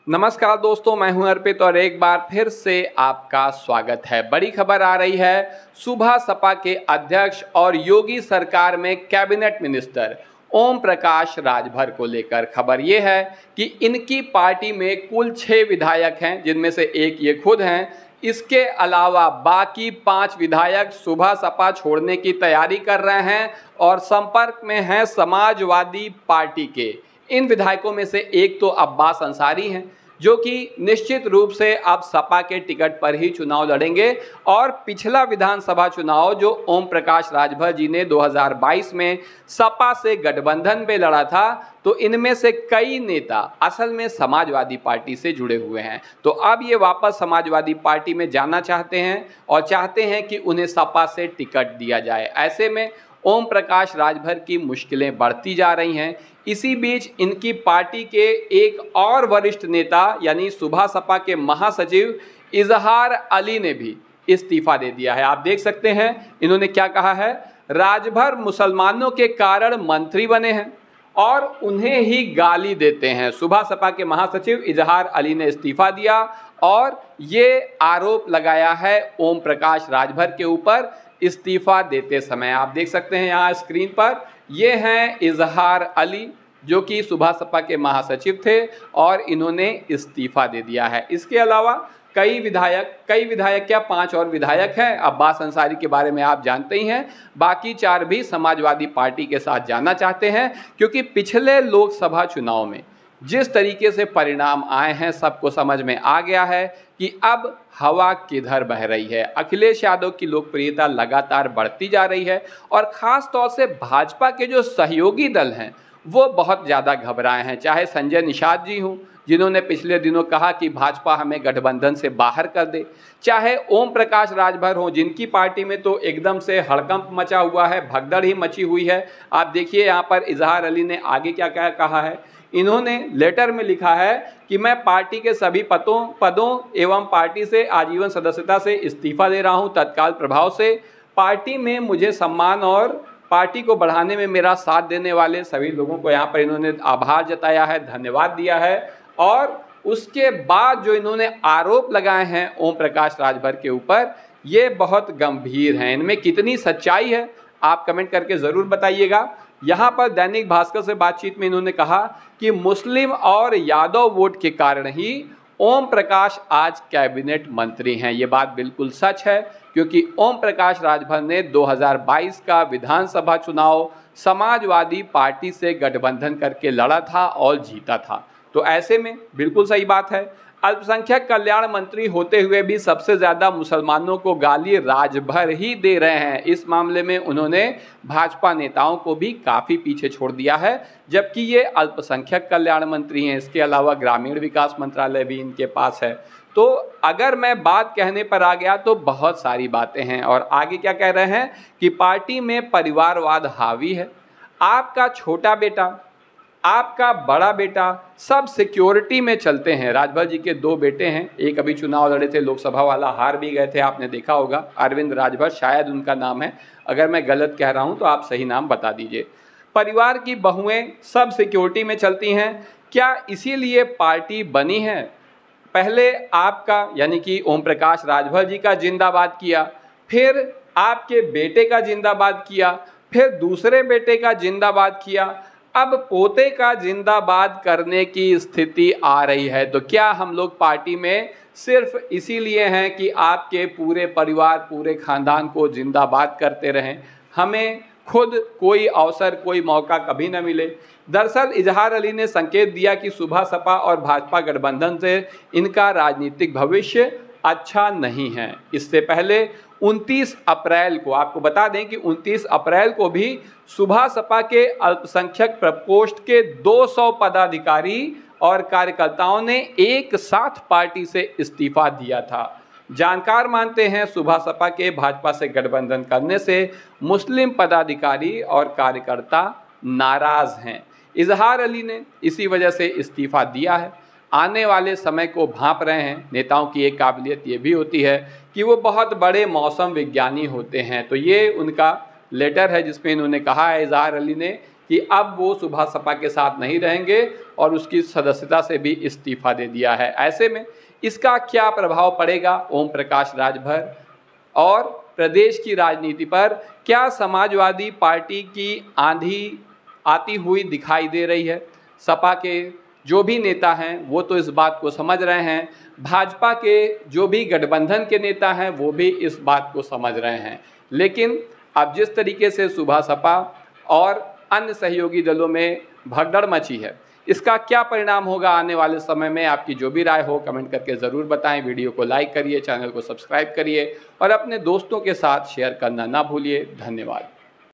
नमस्कार दोस्तों, मैं हूं अर्पित और एक बार फिर से आपका स्वागत है। बड़ी खबर आ रही है सुबह सपा के अध्यक्ष और योगी सरकार में कैबिनेट मिनिस्टर ओम प्रकाश राजभर को लेकर। खबर यह है कि इनकी पार्टी में कुल 6 विधायक हैं, जिनमें से एक ये खुद हैं। इसके अलावा बाकी 5 विधायक सुबह सपा छोड़ने की तैयारी कर रहे हैं और संपर्क में हैं समाजवादी पार्टी के। इन विधायकों में से एक तो अब्बास अंसारी हैं, जो कि निश्चित रूप से अब सपा के टिकट पर ही चुनाव लड़ेंगे। और पिछला विधानसभा चुनाव जो ओम प्रकाश राजभर जी ने 2022 में सपा से गठबंधन पे लड़ा था, तो इनमें से कई नेता असल में समाजवादी पार्टी से जुड़े हुए हैं। तो अब ये वापस समाजवादी पार्टी में जाना चाहते हैं और चाहते हैं कि उन्हें सपा से टिकट दिया जाए। ऐसे में ओम प्रकाश राजभर की मुश्किलें बढ़ती जा रही हैं। इसी बीच इनकी पार्टी के एक और वरिष्ठ नेता यानी सुबह सपा के महासचिव इजहार अली ने भी इस्तीफा दे दिया है। आप देख सकते हैं इन्होंने क्या कहा है। राजभर मुसलमानों के कारण मंत्री बने हैं और उन्हें ही गाली देते हैं। सुबह सपा के महासचिव इजहार अली ने इस्तीफा दिया और ये आरोप लगाया है ओम प्रकाश राजभर के ऊपर इस्तीफा देते समय। आप देख सकते हैं यहाँ स्क्रीन पर, ये हैं इजहार अली, जो कि सुबह सपा के महासचिव थे और इन्होंने इस्तीफा दे दिया है। इसके अलावा कई विधायक क्या 5 और विधायक हैं। अब्बास अंसारी के बारे में आप जानते ही हैं। बाकी 4 भी समाजवादी पार्टी के साथ जाना चाहते हैं, क्योंकि पिछले लोकसभा चुनाव में जिस तरीके से परिणाम आए हैं सबको समझ में आ गया है कि अब हवा किधर बह रही है। अखिलेश यादव की लोकप्रियता लगातार बढ़ती जा रही है और ख़ास तौर से भाजपा के जो सहयोगी दल हैं वो बहुत ज़्यादा घबराए हैं। चाहे संजय निषाद जी हों, जिन्होंने पिछले दिनों कहा कि भाजपा हमें गठबंधन से बाहर कर दे, चाहे ओम प्रकाश राजभर हों, जिनकी पार्टी में तो एकदम से हड़कंप मचा हुआ है, भगदड़ ही मची हुई है। आप देखिए यहाँ पर इजहार अली ने आगे क्या क्या कहा है। इन्होंने लेटर में लिखा है कि मैं पार्टी के सभी पदों एवं पार्टी से आजीवन सदस्यता से इस्तीफा दे रहा हूं तत्काल प्रभाव से। पार्टी में मुझे सम्मान और पार्टी को बढ़ाने में मेरा साथ देने वाले सभी लोगों को यहाँ पर इन्होंने आभार जताया है, धन्यवाद दिया है। और उसके बाद जो इन्होंने आरोप लगाए हैं ओम प्रकाश राजभर के ऊपर, ये बहुत गंभीर हैं। इनमें कितनी सच्चाई है आप कमेंट करके ज़रूर बताइएगा। यहाँ पर दैनिक भास्कर से बातचीत में इन्होंने कहा कि मुस्लिम और यादव वोट के कारण ही ओम प्रकाश आज कैबिनेट मंत्री हैं। ये बात बिल्कुल सच है, क्योंकि ओम प्रकाश राजभर ने 2022 का विधानसभा चुनाव समाजवादी पार्टी से गठबंधन करके लड़ा था और जीता था। तो ऐसे में बिल्कुल सही बात है। अल्पसंख्यक कल्याण मंत्री होते हुए भी सबसे ज़्यादा मुसलमानों को गाली राजभर ही दे रहे हैं। इस मामले में उन्होंने भाजपा नेताओं को भी काफ़ी पीछे छोड़ दिया है, जबकि ये अल्पसंख्यक कल्याण मंत्री हैं। इसके अलावा ग्रामीण विकास मंत्रालय भी इनके पास है। तो अगर मैं बात कहने पर आ गया तो बहुत सारी बातें हैं। और आगे क्या कह रहे हैं कि पार्टी में परिवारवाद हावी है। आपका छोटा बेटा, आपका बड़ा बेटा सब सिक्योरिटी में चलते हैं। राजभर जी के 2 बेटे हैं, एक अभी चुनाव लड़े थे लोकसभा वाला, हार भी गए थे, आपने देखा होगा। अरविंद राजभर शायद उनका नाम है, अगर मैं गलत कह रहा हूं तो आप सही नाम बता दीजिए। परिवार की बहुएं सब सिक्योरिटी में चलती हैं। क्या इसीलिए पार्टी बनी है? पहले आपका यानी कि ओम प्रकाश राजभर जी का जिंदाबाद किया, फिर आपके बेटे का जिंदाबाद किया, फिर दूसरे बेटे का जिंदाबाद किया, अब पोते का जिंदाबाद करने की स्थिति आ रही है। तो क्या हम लोग पार्टी में सिर्फ इसीलिए हैं कि आपके पूरे परिवार, पूरे खानदान को जिंदाबाद करते रहें, हमें खुद कोई अवसर, कोई मौका कभी न मिले? दरअसल इजहार अली ने संकेत दिया कि सुबह सपा और भाजपा गठबंधन से इनका राजनीतिक भविष्य अच्छा नहीं है। इससे पहले 29 अप्रैल को, आपको बता दें कि 29 अप्रैल को भी सुबह सपा के अल्पसंख्यक प्रकोष्ठ के 200 पदाधिकारी और कार्यकर्ताओं ने एक साथ पार्टी से इस्तीफा दिया था। जानकार मानते हैं सुबह सपा के भाजपा से गठबंधन करने से मुस्लिम पदाधिकारी और कार्यकर्ता नाराज हैं। इजहार अली ने इसी वजह से इस्तीफा दिया है। आने वाले समय को भांप रहे हैं। नेताओं की एक काबिलियत ये भी होती है कि वो बहुत बड़े मौसम विज्ञानी होते हैं। तो ये उनका लेटर है जिसमें इन्होंने कहा है इजहार अली ने कि अब वो सुभा सपा के साथ नहीं रहेंगे और उसकी सदस्यता से भी इस्तीफा दे दिया है। ऐसे में इसका क्या प्रभाव पड़ेगा ओम प्रकाश राजभर और प्रदेश की राजनीति पर? क्या समाजवादी पार्टी की आंधी आती हुई दिखाई दे रही है? सपा के जो भी नेता हैं वो तो इस बात को समझ रहे हैं, भाजपा के जो भी गठबंधन के नेता हैं वो भी इस बात को समझ रहे हैं। लेकिन अब जिस तरीके से सुबह सपा और अन्य सहयोगी दलों में भगदड़ मची है, इसका क्या परिणाम होगा आने वाले समय में? आपकी जो भी राय हो कमेंट करके ज़रूर बताएं। वीडियो को लाइक करिए, चैनल को सब्सक्राइब करिए और अपने दोस्तों के साथ शेयर करना ना भूलिए। धन्यवाद।